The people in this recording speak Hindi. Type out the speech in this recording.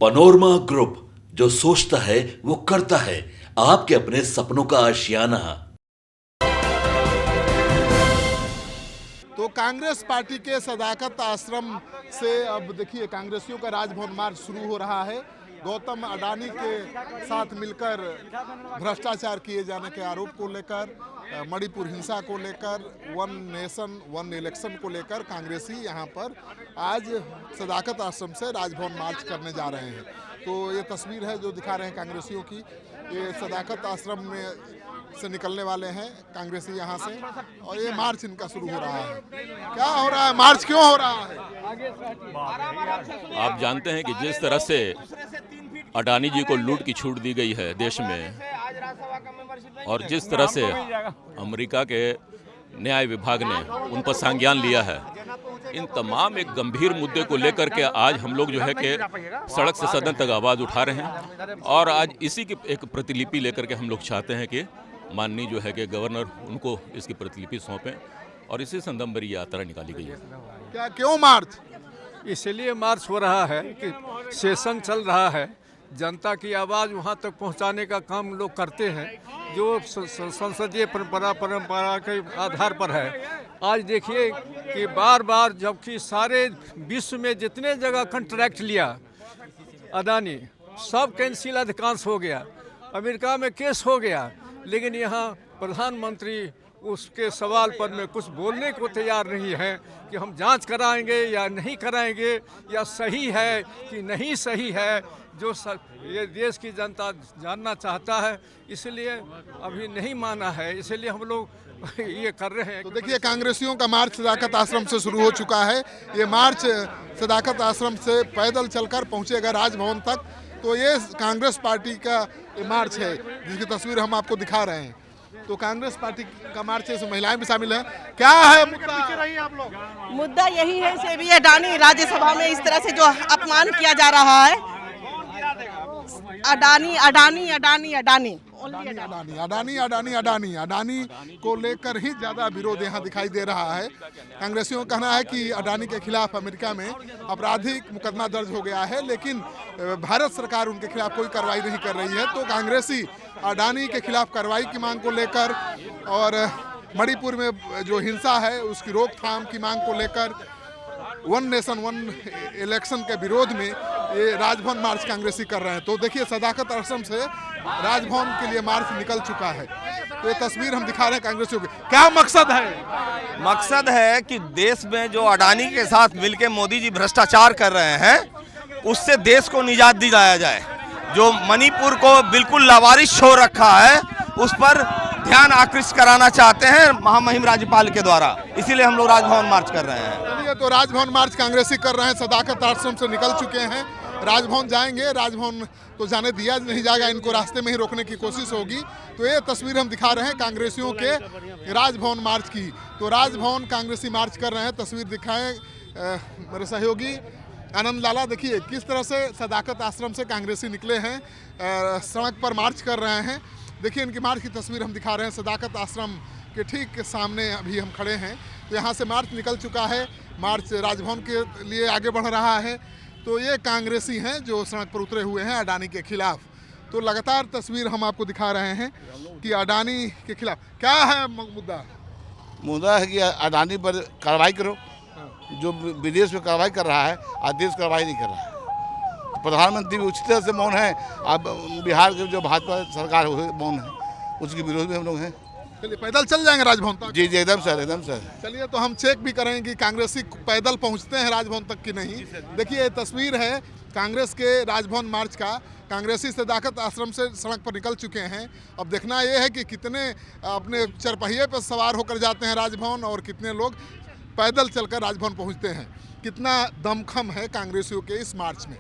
पनोरमा ग्रुप, जो सोचता है वो करता है। आपके अपने सपनों का आशियाना। तो कांग्रेस पार्टी के सदाकत आश्रम से अब देखिए कांग्रेसियों का राजभवन मार्च शुरू हो रहा है। गौतम अडानी के साथ मिलकर भ्रष्टाचार किए जाने के आरोप को लेकर, मणिपुर हिंसा को लेकर, वन नेशन वन इलेक्शन को लेकर कांग्रेसी यहाँ पर आज सदाकत आश्रम से राजभवन मार्च करने जा रहे हैं। तो ये तस्वीर है जो दिखा रहे हैं कांग्रेसियों की। ये सदाकत आश्रम में से निकलने वाले हैं कांग्रेसी यहाँ से, और ये मार्च इनका शुरू हो रहा है। क्या हो रहा है, मार्च क्यों हो रहा है? आप जानते हैं कि जिस तरह से अडानी जी को लूट की छूट दी गई है देश में, और जिस तरह से अमेरिका के न्याय विभाग ने उन पर संज्ञान लिया है, इन तमाम एक गंभीर मुद्दे को लेकर के आज हम लोग जो है कि सड़क से सदन तक आवाज़ उठा रहे हैं। और आज इसी की एक प्रतिलिपि लेकर के हम लोग चाहते हैं कि माननीय जो है कि गवर्नर उनको इसकी प्रतिलिपि सौंपें, और इसी संदर्भ में यात्रा निकाली गई है। क्या क्यों मार्च? इसलिए मार्च हो रहा है कि सेशन चल रहा है, जनता की आवाज़ वहाँ तक पहुँचाने का काम लोग करते हैं, जो संसदीय परंपरा के आधार पर है। आज देखिए कि बार बार, जबकि सारे विश्व में जितने जगह कॉन्ट्रैक्ट लिया अडानी, सब कैंसिल अधिकांश हो गया, अमेरिका में केस हो गया, लेकिन यहाँ प्रधानमंत्री उसके सवाल पर में कुछ बोलने को तैयार नहीं है कि हम जांच कराएंगे या नहीं कराएंगे, या सही है कि नहीं सही है, जो ये देश की जनता जानना चाहता है। इसलिए अभी नहीं माना है, इसलिए हम लोग ये कर रहे हैं। तो देखिए कांग्रेसियों का मार्च सदाकत आश्रम से शुरू हो चुका है। ये मार्च सदाकत आश्रम से पैदल चलकर पहुंचेगा राजभवन तक। तो ये कांग्रेस पार्टी का मार्च है जिसकी तस्वीर हम आपको दिखा रहे हैं। तो कांग्रेस पार्टी का मार्च है, इसमें महिलाएं भी शामिल हैं। क्या है मुद्दा? मुद्दा यही है से भी अडानी राज्यसभा में इस तरह से जो अपमान किया जा रहा है, अडानी अडानी अडानी अडानी अडानी अडानी अडानी अडानी को लेकर ही ज्यादा विरोध यहाँ दिखाई दे रहा है। कांग्रेसियों का कहना है कि अडानी के खिलाफ अमेरिका में आपराधिक मुकदमा दर्ज हो गया है, लेकिन भारत सरकार उनके खिलाफ कोई कार्रवाई नहीं कर रही है। तो कांग्रेसी अडानी के खिलाफ कार्रवाई की मांग को लेकर और मणिपुर में जो हिंसा है उसकी रोकथाम की मांग को लेकर, वन नेशन वन इलेक्शन के विरोध में ये राजभवन मार्च कांग्रेसी कर रहे हैं। तो देखिए सदाकत आश्रम से राजभवन के लिए मार्च निकल चुका है। तो ये तस्वीर हम दिखा रहे हैं कांग्रेसियों की। क्या मकसद है? मकसद है कि देश में जो अडानी के साथ मिलकर मोदी जी भ्रष्टाचार कर रहे हैं, उससे देश को निजात दिलाया जाए। जो मणिपुर को बिल्कुल लावारिस छोड़ रखा है, उस पर ध्यान आकृष्ट कराना चाहते हैं महामहिम राज्यपाल के द्वारा। इसीलिए हम लोग राजभवन मार्च कर रहे हैं। तो राजभवन मार्च कांग्रेसी कर रहे हैं, सदाकत आश्रम से निकल चुके हैं, राजभवन जाएंगे। राजभवन तो जाने दिया नहीं जाएगा, इनको रास्ते में ही रोकने की कोशिश होगी। तो ये तस्वीर हम दिखा रहे हैं कांग्रेसियों के राजभवन मार्च की। तो राजभवन कांग्रेसी मार्च कर रहे हैं। तस्वीर दिखाएं मेरे सहयोगी आनंद लाला। देखिए किस तरह से सदाकत आश्रम से कांग्रेसी निकले हैं, सड़क पर मार्च कर रहे हैं। देखिए इनकी मार्च की तस्वीर हम दिखा रहे हैं। सदाकत आश्रम के ठीक सामने अभी हम खड़े हैं। तो यहाँ से मार्च निकल चुका है, मार्च राजभवन के लिए आगे बढ़ रहा है। तो ये कांग्रेसी हैं जो सड़क पर उतरे हुए हैं अडानी के खिलाफ। तो लगातार तस्वीर हम आपको दिखा रहे हैं कि अडानी के खिलाफ क्या है मुद्दा। मुद्दा है कि अडानी पर कार्रवाई करो। जो विदेश में कार्रवाई कर रहा है, आज देश कार्रवाई नहीं कर रहा है। प्रधानमंत्री उचित तरह से मौन है। अब बिहार के जो भाजपा सरकार मौन है, उसके विरोध में हम लोग हैं। चलिए पैदल चल जाएंगे राजभवन तक। जी एकदम सर, एकदम सर। चलिए तो हम चेक भी करेंगे कि कांग्रेसी पैदल पहुंचते हैं राजभवन तक कि नहीं। देखिए ये तस्वीर है कांग्रेस के राजभवन मार्च का। कांग्रेसी सदाकत आश्रम से सड़क पर निकल चुके हैं। अब देखना ये है कि कितने अपने चरपहिए पर सवार होकर जाते हैं राजभवन, और कितने लोग पैदल चलकर राजभवन पहुंचते हैं। कितना दमखम है कांग्रेसियों के इस मार्च में।